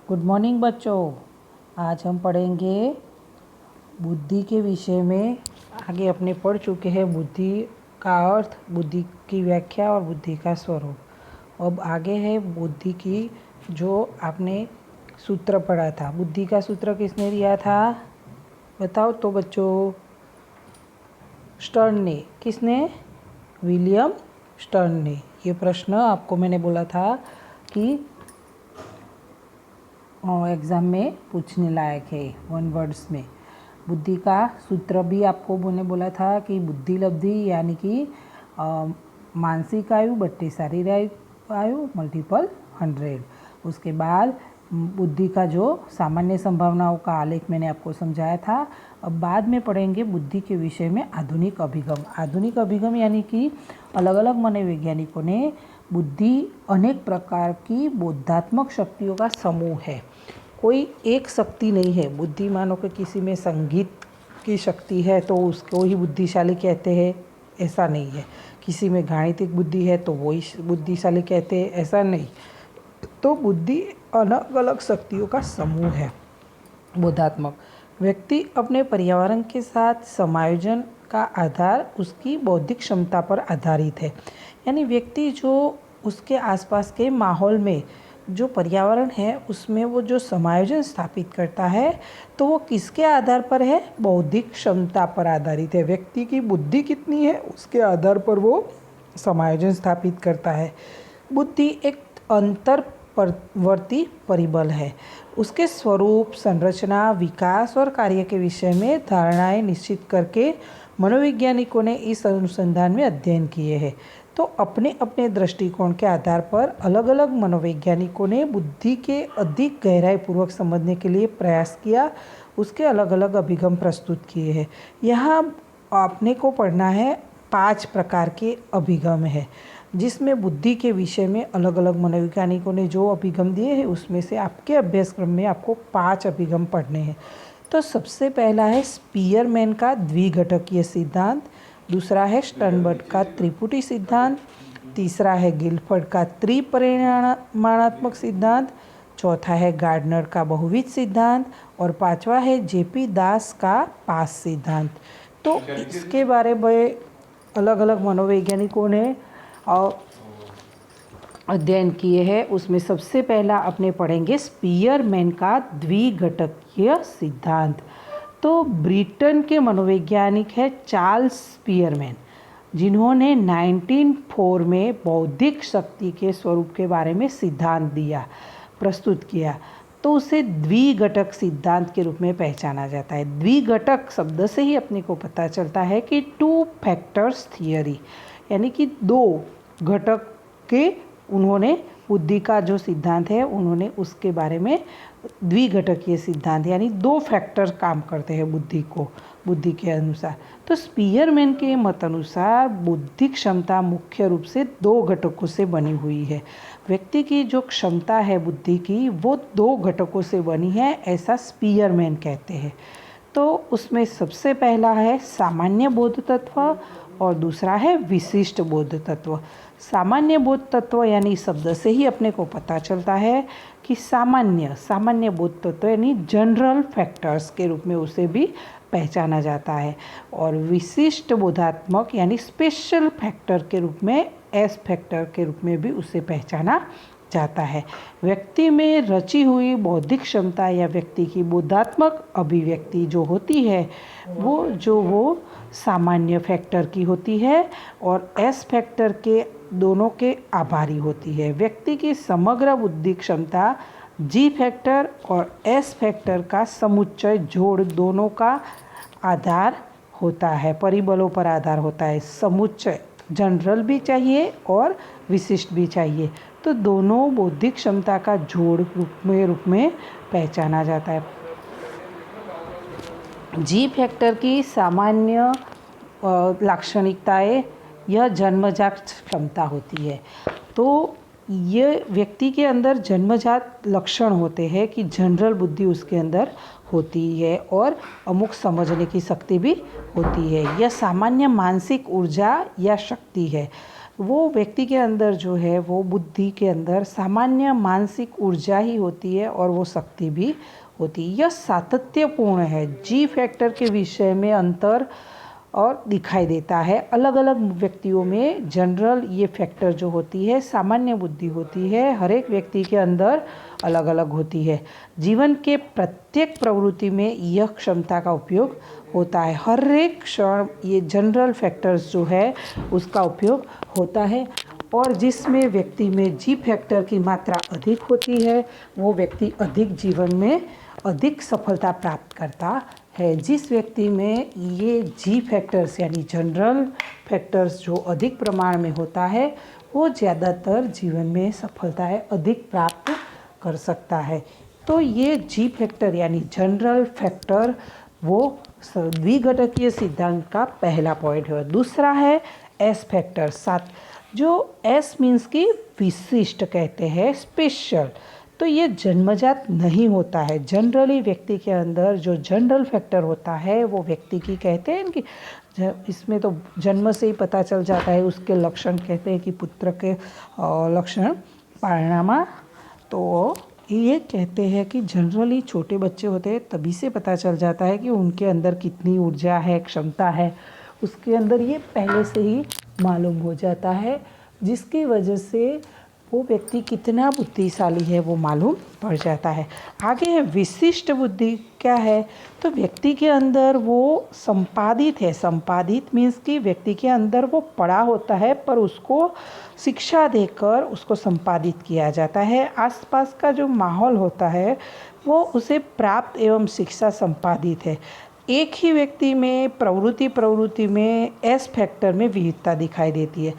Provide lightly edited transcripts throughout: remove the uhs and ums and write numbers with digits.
Good morning बच्चों। आज हम पढ़ेंगे बुद्धि के विषय में। आगे अपने पढ़ चुके हैं बुद्धि का अर्थ, बुद्धि की व्याख्या और बुद्धि का स्वरूप। अब आगे है बुद्धि की, जो आपने सूत्र पढ़ा था। बुद्धि का सूत्र किसने दिया था बताओ तो बच्चों? स्टर्न ने। किसने? विलियम स्टर्न ने। ये प्रश्न आपको मैंने बोला था कि एग्ज़ाम में पूछने लायक है, वन वर्ड्स में। बुद्धि का सूत्र भी आपको मैंने बोला था कि बुद्धि लब्धि यानी कि मानसिक आयु बट्टे शारीरिक आयु मल्टीपल 100। उसके बाद बुद्धि का जो सामान्य संभावनाओं का आलेख मैंने आपको समझाया था। अब बाद में पढ़ेंगे बुद्धि के विषय में आधुनिक अभिगम। आधुनिक अभिगम यानी कि अलग अलग मनोवैज्ञानिकों ने बुद्धि अनेक प्रकार की बोधात्मक शक्तियों का समूह है, कोई एक शक्ति नहीं है। बुद्धि मानो कि किसी में संगीत की शक्ति है तो उसको ही बुद्धिशाली कहते हैं, ऐसा नहीं है। किसी में गाणितिक बुद्धि है तो वही बुद्धिशाली कहते हैं, ऐसा नहीं। तो बुद्धि अलग अलग शक्तियों का समूह है बोधात्मक। व्यक्ति अपने पर्यावरण के साथ समायोजन का आधार उसकी बौद्धिक क्षमता पर आधारित है। यानी व्यक्ति जो उसके आसपास के माहौल में जो पर्यावरण है उसमें वो जो समायोजन स्थापित करता है तो वो किसके आधार पर है? बौद्धिक क्षमता पर आधारित है। व्यक्ति की बुद्धि कितनी है उसके आधार पर वो समायोजन स्थापित करता है। बुद्धि एक अंतर्वर्ती परिबल है। उसके स्वरूप, संरचना, विकास और कार्य के विषय में धारणाएं निश्चित करके मनोवैज्ञानिकों ने इस अनुसंधान में अध्ययन किए हैं। तो अपने अपने दृष्टिकोण के आधार पर अलग अलग मनोवैज्ञानिकों ने बुद्धि के अधिक गहराई पूर्वक समझने के लिए प्रयास किया, उसके अलग अलग अभिगम प्रस्तुत किए हैं। यहाँ आपने को पढ़ना है 5 प्रकार के अभिगम है, जिसमें बुद्धि के विषय में अलग अलग मनोवैज्ञानिकों ने जो अभिगम दिए हैं उसमें से आपके अभ्यासक्रम में आपको 5 अभिगम पढ़ने हैं। तो सबसे पहला है स्पीयरमैन का द्विघटकीय सिद्धांत, दूसरा है स्टर्नबर्ग का त्रिपुटी सिद्धांत, तीसरा है गिलफर्ड का त्रिपरिमाणात्मक सिद्धांत, चौथा है गार्डनर का बहुविध सिद्धांत और पांचवा है जेपी दास का पास सिद्धांत। तो इसके बारे में अलग अलग मनोवैज्ञानिकों ने अध्ययन किए हैं। उसमें सबसे पहला अपने पढ़ेंगे स्पीयरमैन का द्विघटकीय सिद्धांत। तो ब्रिटेन के मनोवैज्ञानिक है चार्ल्स स्पीयरमैन, जिन्होंने 1904 में बौद्धिक शक्ति के स्वरूप के बारे में सिद्धांत दिया, प्रस्तुत किया। तो उसे द्विघटक सिद्धांत के रूप में पहचाना जाता है। द्विघटक शब्द से ही अपने को पता चलता है कि 2 फैक्टर्स थियरी, यानी कि 2 घटक के उन्होंने बुद्धि का जो सिद्धांत है उन्होंने उसके बारे में द्विघटकीय सिद्धांत यानी 2 फैक्टर काम करते हैं बुद्धि के अनुसार। तो स्पीयरमैन के मत अनुसार बुद्धि क्षमता मुख्य रूप से 2 घटकों से बनी हुई है। व्यक्ति की जो क्षमता है बुद्धि की वो 2 घटकों से बनी है, ऐसा स्पीयरमैन कहते हैं। तो उसमें सबसे पहला है सामान्य बोध तत्व और दूसरा है विशिष्ट बोध तत्व। सामान्य बोध तत्व यानी शब्द से ही अपने को पता चलता है कि सामान्य बोध तत्व यानी जनरल फैक्टर्स के रूप में उसे भी पहचाना जाता है, और विशिष्ट बोधात्मक यानी स्पेशल फैक्टर के रूप में, एस फैक्टर के रूप में भी उसे पहचाना जाता है। व्यक्ति में रची हुई बौद्धिक क्षमता या व्यक्ति की बोधात्मक अभिव्यक्ति जो होती है वो सामान्य फैक्टर की होती है और एस फैक्टर के दोनों के आभारी होती है। व्यक्ति की समग्र बुद्धि क्षमता जी फैक्टर और एस फैक्टर का समुच्चय जोड़ दोनों का आधार होता है, परिबलों पर आधार होता है। समुच्चय जनरल भी चाहिए और विशिष्ट भी चाहिए, तो दोनों बौद्धिक क्षमता का जोड़ रूप में पहचाना जाता है। जी फैक्टर की सामान्य लाक्षणिकताएं यह जन्मजात क्षमता होती है। तो ये व्यक्ति के अंदर जन्मजात लक्षण होते हैं कि जनरल बुद्धि उसके अंदर होती है और अमुक समझने की शक्ति भी होती है। यह सामान्य मानसिक ऊर्जा या शक्ति है। वो व्यक्ति के अंदर जो है वो बुद्धि के अंदर सामान्य मानसिक ऊर्जा ही होती है और वो शक्ति भी होती है। यह सातत्यपूर्ण है। जी फैक्टर के विषय में अंतर और दिखाई देता है। अलग अलग व्यक्तियों में जनरल ये फैक्टर जो होती है सामान्य बुद्धि होती है, हर एक व्यक्ति के अंदर अलग अलग होती है। जीवन के प्रत्येक प्रवृत्ति में यह क्षमता का उपयोग होता है। हर एक क्षण ये जनरल फैक्टर्स जो है उसका उपयोग होता है। और जिसमें व्यक्ति में जी फैक्टर की मात्रा अधिक होती है वो व्यक्ति अधिक जीवन में अधिक सफलता प्राप्त करता है। जिस व्यक्ति में ये जी फैक्टर्स यानी जनरल फैक्टर्स जो अधिक प्रमाण में होता है वो ज़्यादातर जीवन में सफलताएं अधिक प्राप्त कर सकता है। तो ये जी फैक्टर यानी जनरल फैक्टर वो द्विघटकीय सिद्धांत का पहला पॉइंट है। दूसरा है एस फैक्टर, सात, जो एस मीन्स की विशिष्ट कहते हैं, स्पेशल। तो ये जन्मजात नहीं होता है। जनरली व्यक्ति के अंदर जो जनरल फैक्टर होता है वो व्यक्ति की कहते हैं कि इसमें तो जन्म से ही पता चल जाता है। उसके लक्षण कहते हैं कि पुत्र के लक्षण परिणामा, तो ये कहते हैं कि जनरली छोटे बच्चे होते हैं तभी से पता चल जाता है कि उनके अंदर कितनी ऊर्जा है, क्षमता है, उसके अंदर ये पहले से ही मालूम हो जाता है, जिसकी वजह से वो व्यक्ति कितना बुद्धिशाली है वो मालूम पड़ जाता है। आगे है विशिष्ट बुद्धि। क्या है? तो व्यक्ति के अंदर वो संपादित है। संपादित मीन्स कि व्यक्ति के अंदर वो पड़ा होता है पर उसको शिक्षा देकर उसको संपादित किया जाता है। आसपास का जो माहौल होता है वो उसे प्राप्त एवं शिक्षा संपादित है। एक ही व्यक्ति में प्रवृत्ति में एस फैक्टर में विविधता दिखाई देती है।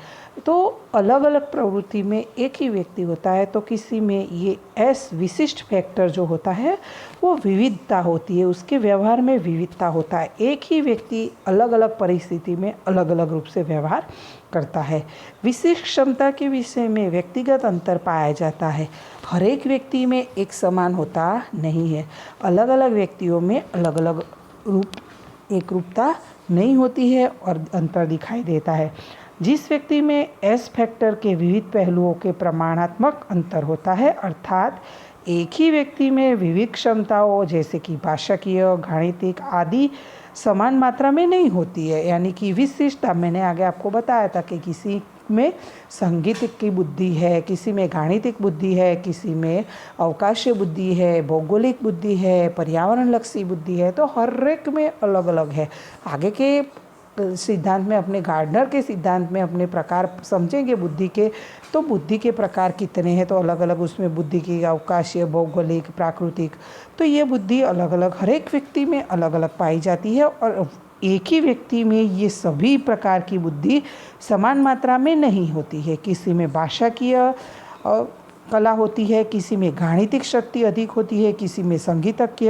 तो अलग अलग प्रवृत्ति में एक ही व्यक्ति होता है तो किसी में ये एस विशिष्ट फैक्टर जो होता है वो विविधता होती है, उसके व्यवहार में विविधता होता है। एक ही व्यक्ति अलग अलग परिस्थिति में अलग अलग रूप से व्यवहार करता है। विशिष्ट क्षमता के विषय में व्यक्तिगत अंतर पाया जाता है। हर एक व्यक्ति में एक समान होता नहीं है। अलग अलग व्यक्तियों में अलग अलग एक रूपता नहीं होती है और अंतर दिखाई देता है। जिस व्यक्ति में एस फैक्टर के विविध पहलुओं के प्रमाणात्मक अंतर होता है, अर्थात एक ही व्यक्ति में विविध क्षमताओं जैसे कि भाषाकीय, गणितिक आदि समान मात्रा में नहीं होती है। यानी कि विशिष्टता मैंने आगे आपको बताया था कि किसी में संगीत की बुद्धि है, किसी में गणितिक बुद्धि है, किसी में अवकाशीय बुद्धि है, भौगोलिक बुद्धि है, पर्यावरण लक्षी बुद्धि है। तो हर एक में अलग अलग है। आगे के सिद्धांत में अपने गार्डनर के सिद्धांत में अपने प्रकार समझेंगे बुद्धि के, तो बुद्धि के प्रकार कितने हैं तो अलग अलग उसमें बुद्धि की अवकाशीय, भौगोलिक, प्राकृतिक, तो ये बुद्धि अलग अलग हर एक व्यक्ति में अलग अलग पाई जाती है। और एक ही व्यक्ति में ये सभी प्रकार की बुद्धि समान मात्रा में नहीं होती है। किसी में भाषाकीय कला होती है, किसी में गणितिक शक्ति अधिक होती है, किसी में संगीतज्ञ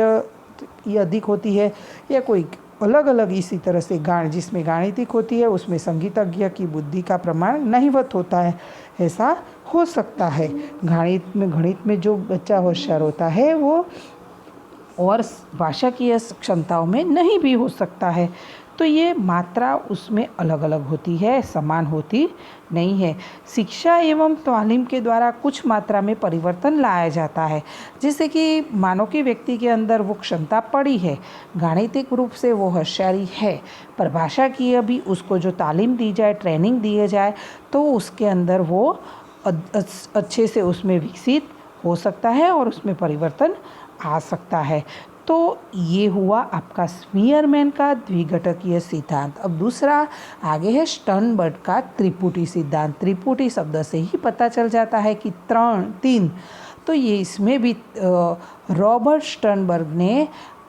अधिक होती है, या कोई अलग अलग इसी तरह से जिसमें गणितिक होती है उसमें संगीतज्ञ की बुद्धि का प्रमाण नहीवत होता है। ऐसा हो सकता है। गणित में जो बच्चा होशियार होता है वो और भाषा की क्षमताओं में नहीं भी हो सकता है। तो ये मात्रा उसमें अलग अलग होती है, समान होती नहीं है। शिक्षा एवं तालीम के द्वारा कुछ मात्रा में परिवर्तन लाया जाता है। जैसे कि मानो कि व्यक्ति के अंदर वो क्षमता पड़ी है, गणितिक रूप से वो होशियारी है, पर भाषा की अभी उसको जो तालीम दी जाए, ट्रेनिंग दी जाए, तो उसके अंदर वो अच्छे से उसमें विकसित हो सकता है और उसमें परिवर्तन आ सकता है। तो ये हुआ आपका स्पीयरमैन का द्विघटकीय सिद्धांत। अब दूसरा आगे है स्टर्नबर्ग का त्रिपुटी सिद्धांत। त्रिपुटी शब्द से ही पता चल जाता है कि तीन। तो ये इसमें भी रॉबर्ट स्टर्नबर्ग ने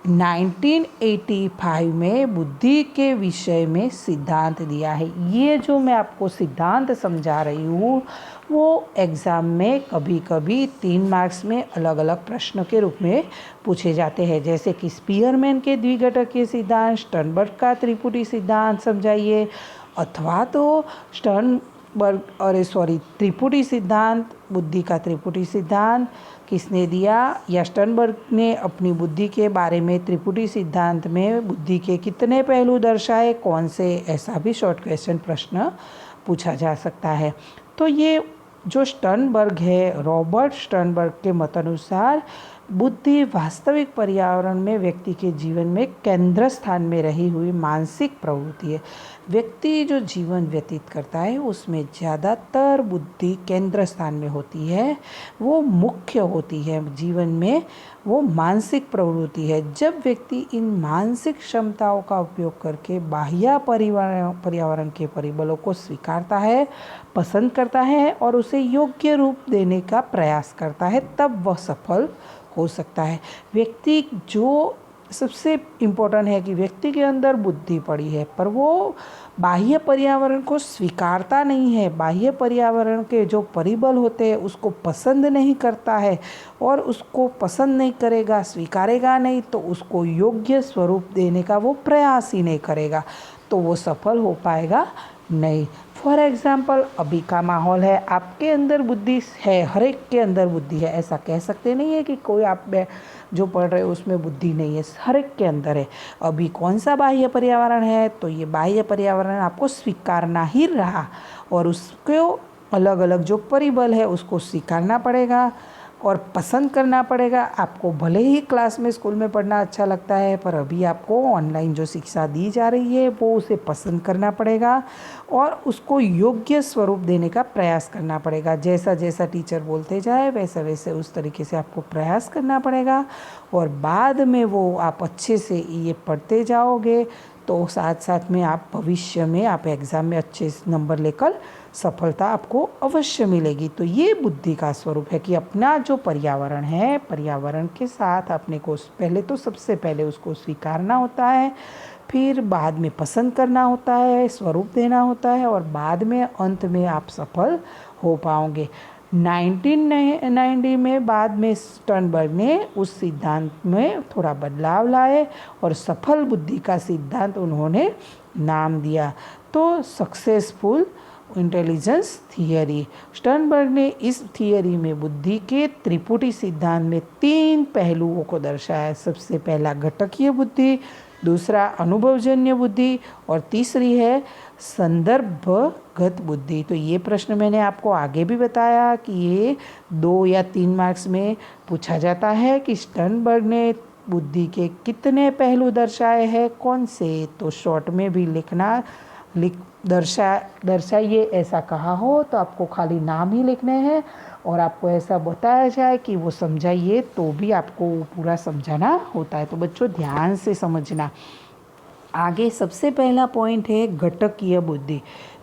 1985 में बुद्धि के विषय में सिद्धांत दिया है। ये जो मैं आपको सिद्धांत समझा रही हूँ वो एग्ज़ाम में कभी कभी 3 मार्क्स में अलग अलग प्रश्न के रूप में पूछे जाते हैं। जैसे कि स्पीयरमैन के द्विघटकीय सिद्धांत, स्टर्नबर्ग का त्रिपुटी सिद्धांत समझाइए, अथवा तो त्रिपुटी सिद्धांत, बुद्धि का त्रिपुटी सिद्धांत किसने दिया, या स्टर्नबर्ग ने अपनी बुद्धि के बारे में त्रिपुटी सिद्धांत में बुद्धि के कितने पहलू दर्शाए, कौन से, ऐसा भी शॉर्ट क्वेश्चन प्रश्न पूछा जा सकता है। तो ये जो स्टर्नबर्ग है, रॉबर्ट स्टर्नबर्ग के मत अनुसार बुद्धि वास्तविक पर्यावरण में व्यक्ति के जीवन में केंद्र स्थान में रही हुई मानसिक प्रवृत्ति है। व्यक्ति जो जीवन व्यतीत करता है उसमें ज़्यादातर बुद्धि केंद्र स्थान में होती है, वो मुख्य होती है जीवन में, वो मानसिक प्रवृत्ति है। जब व्यक्ति इन मानसिक क्षमताओं का उपयोग करके बाह्य पर्यावरण के परिबलों को स्वीकारता है, पसंद करता है और उसे योग्य रूप देने का प्रयास करता है, तब वह सफल हो सकता है। व्यक्ति जो सबसे इम्पोर्टेंट है कि व्यक्ति के अंदर बुद्धि पड़ी है पर वो बाह्य पर्यावरण को स्वीकारता नहीं है, बाह्य पर्यावरण के जो परिबल होते हैं उसको पसंद नहीं करता है और उसको पसंद नहीं करेगा, स्वीकारेगा नहीं, तो उसको योग्य स्वरूप देने का वो प्रयास ही नहीं करेगा, तो वो सफल हो पाएगा नहीं। फॉर एग्ज़ाम्पल, अभी का माहौल है, आपके अंदर बुद्धि है, हर एक के अंदर बुद्धि है, ऐसा कह सकते नहीं है कि कोई आप जो पढ़ रहे हो उसमें बुद्धि नहीं है, हर एक के अंदर है। अभी कौन सा बाह्य पर्यावरण है, तो ये बाह्य पर्यावरण आपको स्वीकारना ही रहा और उसको अलग अलग जो परिबल है उसको स्वीकारना पड़ेगा और पसंद करना पड़ेगा। आपको भले ही क्लास में स्कूल में पढ़ना अच्छा लगता है पर अभी आपको ऑनलाइन जो शिक्षा दी जा रही है वो उसे पसंद करना पड़ेगा और उसको योग्य स्वरूप देने का प्रयास करना पड़ेगा। जैसा जैसा टीचर बोलते जाए वैसे वैसे उस तरीके से आपको प्रयास करना पड़ेगा और बाद में वो आप अच्छे से ये पढ़ते जाओगे तो साथ साथ में आप भविष्य में आप एग्ज़ाम में अच्छे नंबर लेकर सफलता आपको अवश्य मिलेगी। तो ये बुद्धि का स्वरूप है कि अपना जो पर्यावरण है, पर्यावरण के साथ अपने को पहले तो सबसे पहले उसको स्वीकारना होता है, फिर बाद में पसंद करना होता है, स्वरूप देना होता है और बाद में अंत में आप सफल हो पाओगे। 1990 में बाद में स्टर्नबर्ग ने उस सिद्धांत में थोड़ा बदलाव लाए और सफल बुद्धि का सिद्धांत उन्होंने नाम दिया, तो सक्सेसफुल इंटेलिजेंस थियरी। स्टर्नबर्ग ने इस थियरी में बुद्धि के त्रिपुटी सिद्धांत में 3 पहलुओं को दर्शाया। सबसे पहला घटकीय बुद्धि, दूसरा अनुभवजन्य बुद्धि और तीसरी है संदर्भगत बुद्धि। तो ये प्रश्न मैंने आपको आगे भी बताया कि ये 2 या 3 मार्क्स में पूछा जाता है कि स्टर्नबर्ग ने बुद्धि के कितने पहलू दर्शाए हैं, कौन से, तो शॉर्ट में भी दर्शाइए ऐसा कहा हो तो आपको खाली नाम ही लिखने हैं और आपको ऐसा बताया जाए कि वो समझाइए तो भी आपको पूरा समझाना होता है। तो बच्चों ध्यान से समझना। आगे सबसे पहला पॉइंट है घटकीय बुद्धि।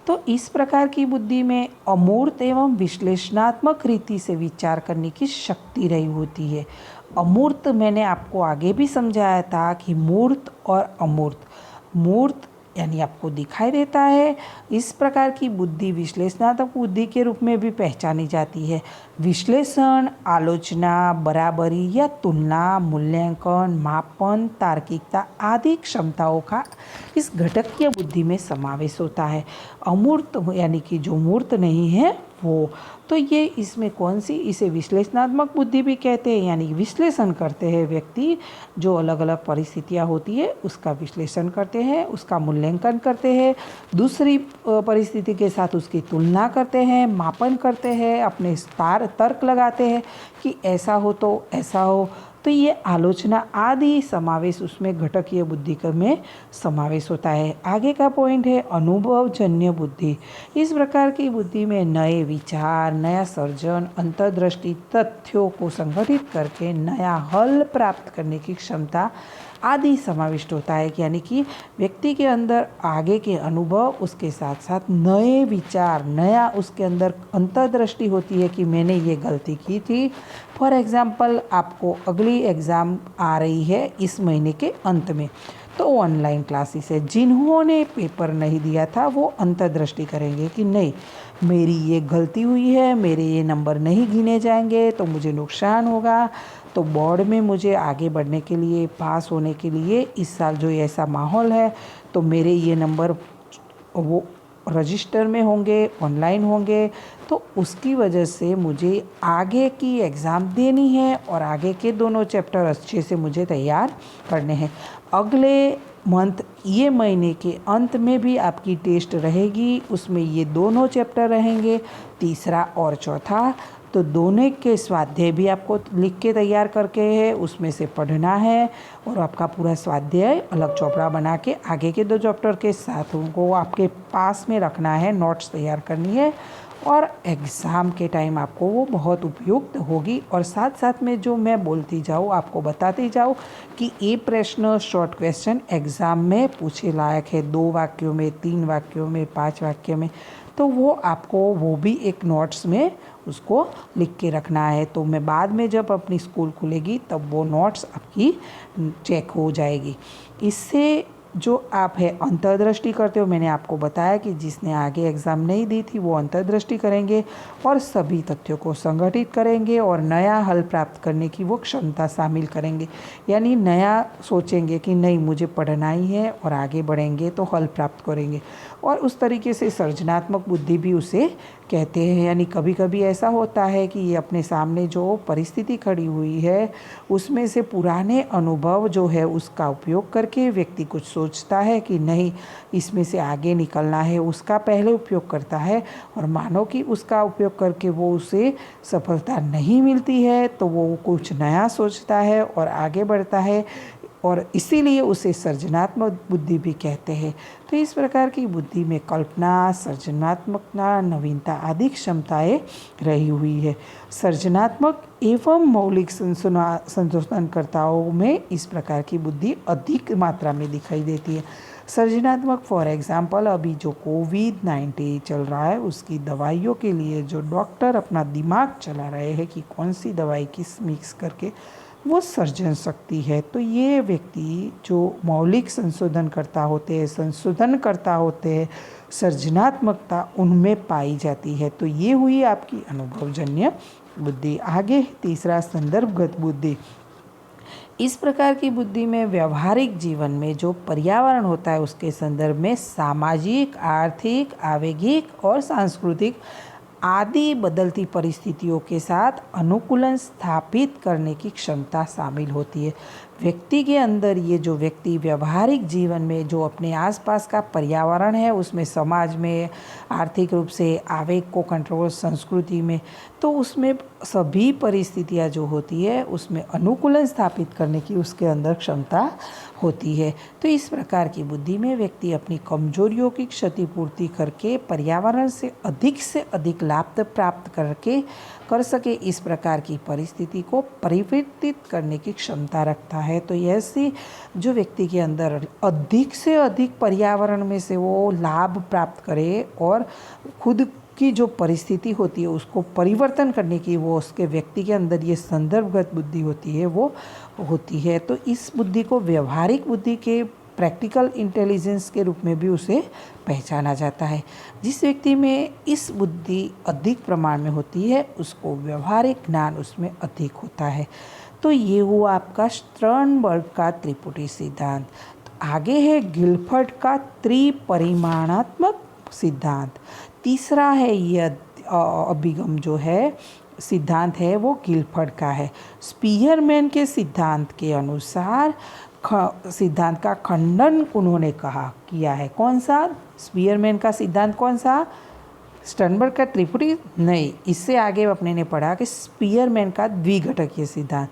तो इस प्रकार की बुद्धि में अमूर्त एवं विश्लेषणात्मक रीति से विचार करने की शक्ति रही होती है। अमूर्त मैंने आपको आगे भी समझाया था कि मूर्त और अमूर्त। मूर्त यानी आपको दिखाई देता है। इस प्रकार की बुद्धि विश्लेषणात्मक बुद्धि के रूप में भी पहचानी जाती है। विश्लेषण, आलोचना, बराबरी या तुलना, मूल्यांकन, मापन, तार्किकता आदि क्षमताओं का इस घटकीय बुद्धि में समावेश होता है। अमूर्त यानी कि जो मूर्त नहीं है वो, तो ये इसमें कौन सी, इसे विश्लेषणात्मक बुद्धि भी कहते हैं, यानी विश्लेषण करते हैं व्यक्ति, जो अलग अलग परिस्थितियाँ होती है उसका विश्लेषण करते हैं, उसका मूल्यांकन करते हैं, दूसरी परिस्थिति के साथ उसकी तुलना करते हैं, मापन करते हैं, अपने तर्क लगाते हैं कि ऐसा हो तो ऐसा हो। तो ये आलोचना आदि समावेश उसमें घटकीय बुद्धि में समावेश होता है। आगे का पॉइंट है अनुभवजन्य बुद्धि। इस प्रकार की बुद्धि में नए विचार, नया सर्जन, अंतर्दृष्टि, तथ्यों को संगठित करके नया हल प्राप्त करने की क्षमता आदि समाविष्ट होता है। यानी कि व्यक्ति के अंदर आगे के अनुभव, उसके साथ साथ नए विचार, नया उसके अंदर अंतर्दृष्टि होती है कि मैंने ये गलती की थी। फॉर एग्ज़ाम्पल, आपको अगली एग्ज़ाम आ रही है इस महीने के अंत में, तो ऑनलाइन क्लासेस है। जिन्होंने पेपर नहीं दिया था वो अंतर्दृष्टि करेंगे कि नहीं, मेरी ये गलती हुई है, मेरे ये नंबर नहीं गिने जाएंगे तो मुझे नुकसान होगा। तो बोर्ड में मुझे आगे बढ़ने के लिए, पास होने के लिए इस साल जो ऐसा माहौल है तो मेरे ये नंबर वो रजिस्टर में होंगे, ऑनलाइन होंगे, तो उसकी वजह से मुझे आगे की एग्ज़ाम देनी है और आगे के दोनों चैप्टर अच्छे से मुझे तैयार करने हैं। अगले मंथ, ये महीने के अंत में भी आपकी टेस्ट रहेगी, उसमें ये दोनों चैप्टर रहेंगे, तीसरा और चौथा। तो दोनों के स्वाध्याय भी आपको लिख के तैयार करके है, उसमें से पढ़ना है और आपका पूरा स्वाध्याय अलग चौपड़ा बना के आगे के दो चैप्टर के साथ उनको आपके पास में रखना है, नोट्स तैयार करनी है और एग्ज़ाम के टाइम आपको वो बहुत उपयुक्त होगी। और साथ साथ में जो मैं बोलती जाऊँ, आपको बताती जाऊँ कि ये प्रश्न शॉर्ट क्वेश्चन एग्ज़ाम में पूछे लायक है, 2 वाक्यों में, 3 वाक्यों में, 5 वाक्य में, तो वो आपको वो भी एक नोट्स में उसको लिख के रखना है। तो मैं बाद में जब अपनी स्कूल खुलेगी तब वो नोट्स आपकी चेक हो जाएगी। इससे जो आप है अंतर्दृष्टि करते हो, मैंने आपको बताया कि जिसने आगे एग्ज़ाम नहीं दी थी वो अंतर्दृष्टि करेंगे और सभी तथ्यों को संगठित करेंगे और नया हल प्राप्त करने की वो क्षमता शामिल करेंगे। यानी नया सोचेंगे कि नहीं, मुझे पढ़ना ही है और आगे बढ़ेंगे तो हल प्राप्त करेंगे। और उस तरीके से सृजनात्मक बुद्धि भी उसे कहते हैं। यानी कभी कभी ऐसा होता है कि ये अपने सामने जो परिस्थिति खड़ी हुई है उसमें से पुराने अनुभव जो है उसका उपयोग करके व्यक्ति कुछ सोचता है कि नहीं, इसमें से आगे निकलना है, उसका पहले उपयोग करता है और मानो कि उसका उपयोग करके वो उसे सफलता नहीं मिलती है तो वो कुछ नया सोचता है और आगे बढ़ता है और इसीलिए उसे सृजनात्मक बुद्धि भी कहते हैं। तो इस प्रकार की बुद्धि में कल्पना, सृजनात्मकता, नवीनता आदि क्षमताएं रही हुई है। सृजनात्मक एवं मौलिक संशोधनकर्ताओं में इस प्रकार की बुद्धि अधिक मात्रा में दिखाई देती है। सृजनात्मक फॉर एग्जाम्पल, अभी जो कोविड-19 चल रहा है उसकी दवाइयों के लिए जो डॉक्टर अपना दिमाग चला रहे हैं कि कौन सी दवाई किस मिक्स करके वो सृजन शक्ति है। तो ये व्यक्ति जो मौलिक संशोधनकर्ता होते हैं, संशोधनकर्ता होते हैं, सृजनात्मकता उनमें पाई जाती है। तो ये हुई आपकी अनुभवजन्य बुद्धि। आगे तीसरा, संदर्भगत बुद्धि। इस प्रकार की बुद्धि में व्यवहारिक जीवन में जो पर्यावरण होता है उसके संदर्भ में सामाजिक, आर्थिक, आवेगिक और सांस्कृतिक आदि बदलती परिस्थितियों के साथ अनुकूलन स्थापित करने की क्षमता शामिल होती है। व्यक्ति के अंदर ये जो व्यक्ति व्यवहारिक जीवन में जो अपने आसपास का पर्यावरण है उसमें, समाज में, आर्थिक रूप से आवेग को कंट्रोल, संस्कृति में, तो उसमें सभी परिस्थितियाँ जो होती है उसमें अनुकूलन स्थापित करने की उसके अंदर क्षमता होती है। तो इस प्रकार की बुद्धि में व्यक्ति अपनी कमजोरियों की क्षतिपूर्ति करके पर्यावरण से अधिक लाभ प्राप्त कर सके, इस प्रकार की परिस्थिति को परिवर्तित करने की क्षमता रखता है। तो ऐसी जो व्यक्ति के अंदर अधिक से अधिक पर्यावरण में से वो लाभ प्राप्त करे और खुद की जो परिस्थिति होती है उसको परिवर्तन करने की वो उसके व्यक्ति के अंदर ये संदर्भगत बुद्धि होती है, वो होती है। तो इस बुद्धि को व्यवहारिक बुद्धि के प्रैक्टिकल इंटेलिजेंस के रूप में भी उसे पहचाना जाता है। जिस व्यक्ति में इस बुद्धि अधिक प्रमाण में होती है उसको व्यवहारिक ज्ञान उसमें अधिक होता है। तो ये हुआ आपका स्टर्नबर्ग का त्रिपुटी सिद्धांत। तो आगे है गिलफर्ड का त्रिपरिमाणात्मक सिद्धांत। तीसरा है ये अभिगम जो है सिद्धांत है वो गिलफर्ड का है। स्पीयरमैन के सिद्धांत के अनुसार सिद्धांत का खंडन उन्होंने किया है। कौन सा? स्पीयरमैन का सिद्धांत कौन सा? स्टर्नबर्ग का त्रिपुटी नहीं, इससे आगे अपने ने पढ़ा कि स्पीयरमैन का द्विघटकीय सिद्धांत।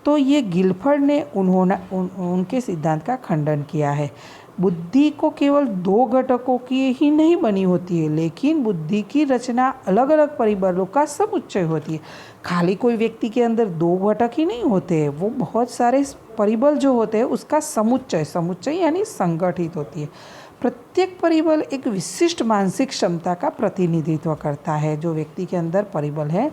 तो ये गिलफर्ड ने उनके सिद्धांत का खंडन किया है। बुद्धि को केवल 2 घटकों की ही नहीं बनी होती है, लेकिन बुद्धि की रचना अलग अलग परिबलों का समुच्चय होती है। खाली कोई व्यक्ति के अंदर 2 घटक ही नहीं होते हैं, वो बहुत सारे परिबल जो होते हैं उसका समुच्चय यानी संगठित होती है। प्रत्येक परिबल एक विशिष्ट मानसिक क्षमता का प्रतिनिधित्व करता है। जो व्यक्ति के अंदर परिबल है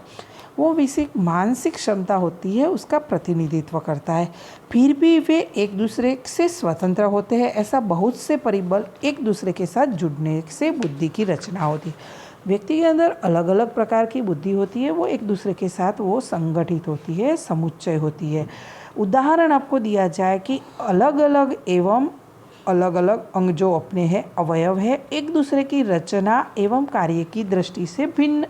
वो विशिष्ट मानसिक क्षमता होती है, उसका प्रतिनिधित्व करता है। फिर भी वे एक दूसरे से स्वतंत्र होते हैं। ऐसा बहुत से परिबल एक दूसरे के साथ जुड़ने से बुद्धि की रचना होती है। व्यक्ति के अंदर अलग अलग प्रकार की बुद्धि होती है, वो एक दूसरे के साथ वो संगठित होती है, समुच्चय होती है। उदाहरण आपको दिया जाए कि अलग अलग एवं अलग अलग अंग जो अपने हैं अवयव है एक दूसरे की रचना एवं कार्य की दृष्टि से भिन्न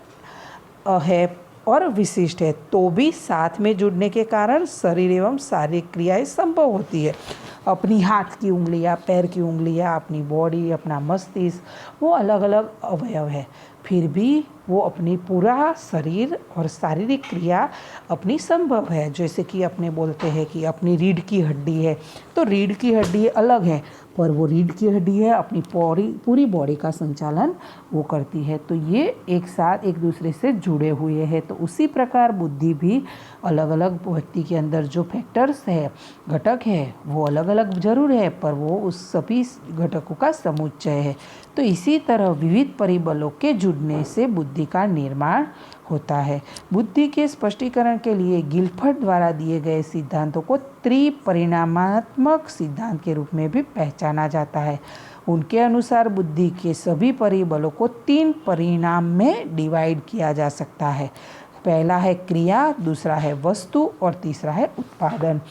है और विशिष्ट है, तो भी साथ में जुड़ने के कारण शरीर एवं शारीरिक क्रियाएं संभव होती है। अपनी हाथ की उंगलियां, पैर की उंगलियां, अपनी बॉडी, अपना मस्तिष्क, वो अलग अलग अवयव है, फिर भी वो अपनी पूरा शरीर और शारीरिक क्रिया अपनी संभव है। जैसे कि अपने बोलते हैं कि अपनी रीढ़ की हड्डी है, तो रीढ़ की हड्डी अलग है, पर वो रीढ़ की हड्डी है, अपनी पूरी बॉडी का संचालन वो करती है, तो ये एक साथ एक दूसरे से जुड़े हुए हैं। तो उसी प्रकार बुद्धि भी अलग अलग व्यक्ति के अंदर जो फैक्टर्स है, घटक है, वो अलग अलग जरूर है, पर वो उस सभी घटकों का समुच्चय है। तो इसी तरह विविध परिबलों के जुड़ने से बुद्धि का निर्माण होता है। बुद्धि के स्पष्टीकरण के लिए गिलफर्ड द्वारा दिए गए सिद्धांतों को त्रिपरिणामात्मक सिद्धांत के रूप में भी पहचाना जाता है। उनके अनुसार बुद्धि के सभी परिबलों को 3 परिणाम में डिवाइड किया जा सकता है। पहला है क्रिया, दूसरा है वस्तु और तीसरा है उत्पादन।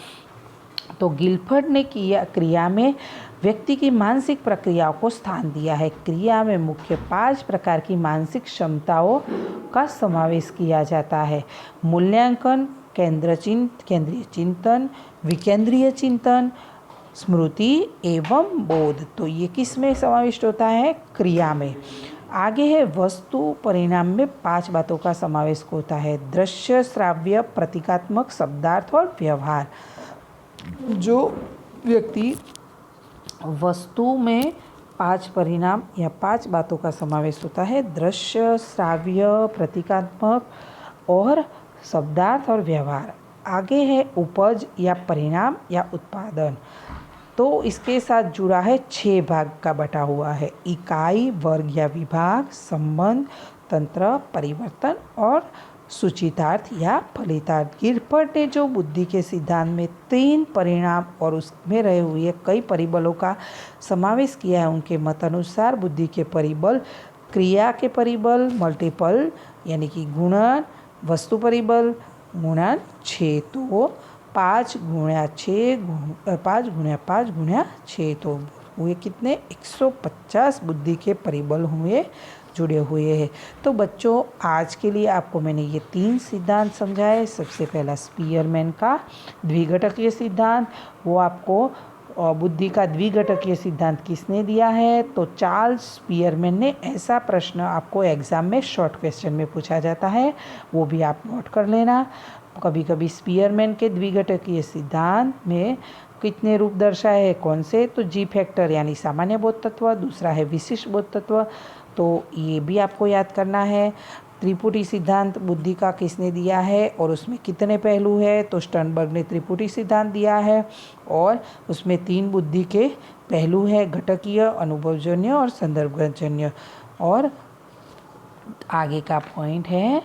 तो गिलफर्ड ने क्रिया में व्यक्ति की मानसिक प्रक्रियाओं को स्थान दिया है। क्रिया में मुख्य 5 प्रकार की मानसिक क्षमताओं का समावेश किया जाता है। मूल्यांकन, केंद्रीय चिंतन, विकेंद्रीय चिंतन, स्मृति एवं बोध। तो ये किस में समाविष्ट होता है? क्रिया में। आगे है वस्तु परिणाम में 5 बातों का समावेश होता है। दृश्य, श्राव्य, प्रतीकात्मक, शब्दार्थ और व्यवहार। जो व्यक्ति वस्तु में 5 परिणाम या 5 बातों का समावेश होता है, दृश्य, श्राव्य, प्रतीकात्मक और शब्दार्थ और व्यवहार। आगे है उपज या परिणाम या उत्पादन। तो इसके साथ जुड़ा है 6 भाग का बटा हुआ है। इकाई, वर्ग या विभाग, संबंध, तंत्र, परिवर्तन और सूचितार्थ या फलितार्थ। गिलफर्ड ने जो बुद्धि के सिद्धांत में 3 परिणाम और उसमें रहे हुए कई परिबलों का समावेश किया है, उनके मत अनुसार बुद्धि के परिबल क्रिया के परिबल मल्टीपल यानी कि गुणन, वस्तु परिबल गुणन 6, तो 5 गुणा 6 तो हुए कितने? 150 बुद्धि के परिबल हुए जुड़े हुए हैं। तो बच्चों आज के लिए आपको मैंने ये 3 सिद्धांत समझाए। सबसे पहला स्पीयरमैन का द्विघटकीय सिद्धांत, वो आपको बुद्धि का द्विघटकीय सिद्धांत किसने दिया है? तो चार्ल्स स्पीयरमैन ने। ऐसा प्रश्न आपको एग्ज़ाम में शॉर्ट क्वेश्चन में पूछा जाता है, वो भी आप नोट कर लेना। कभी कभी स्पीयरमैन के द्विघटकीय सिद्धांत में कितने रूप दर्शाए हैं, कौन से? तो जी फैक्टर यानी सामान्य बोध तत्व, दूसरा है विशिष्ट बोध तत्व, तो ये भी आपको याद करना है। त्रिपुटी सिद्धांत बुद्धि का किसने दिया है और उसमें कितने पहलू है? तो स्टर्नबर्ग ने त्रिपुटी सिद्धांत दिया है और उसमें 3 बुद्धि के पहलू है, घटकीय, अनुभवजन्य और संदर्भजन्य। और आगे का पॉइंट है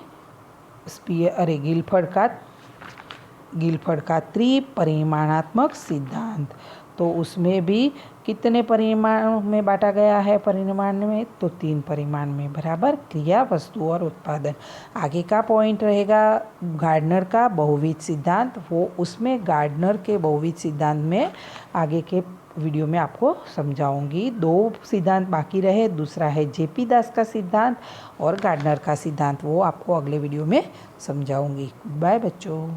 गिलफर्ड का त्रिपरिमाणात्मक सिद्धांत। तो उसमें भी कितने परिमाण में बांटा गया है? परिमाण में तो 3 परिमाण में, बराबर, क्रिया, वस्तु और उत्पादन। आगे का पॉइंट रहेगा गार्डनर का बहुविध सिद्धांत। वो उसमें गार्डनर के बहुविध सिद्धांत में आगे के वीडियो में आपको समझाऊंगी। 2 सिद्धांत बाकी रहे, दूसरा है जेपी दास का सिद्धांत और गार्डनर का सिद्धांत, वो आपको अगले वीडियो में समझाऊंगी। बाय बच्चों।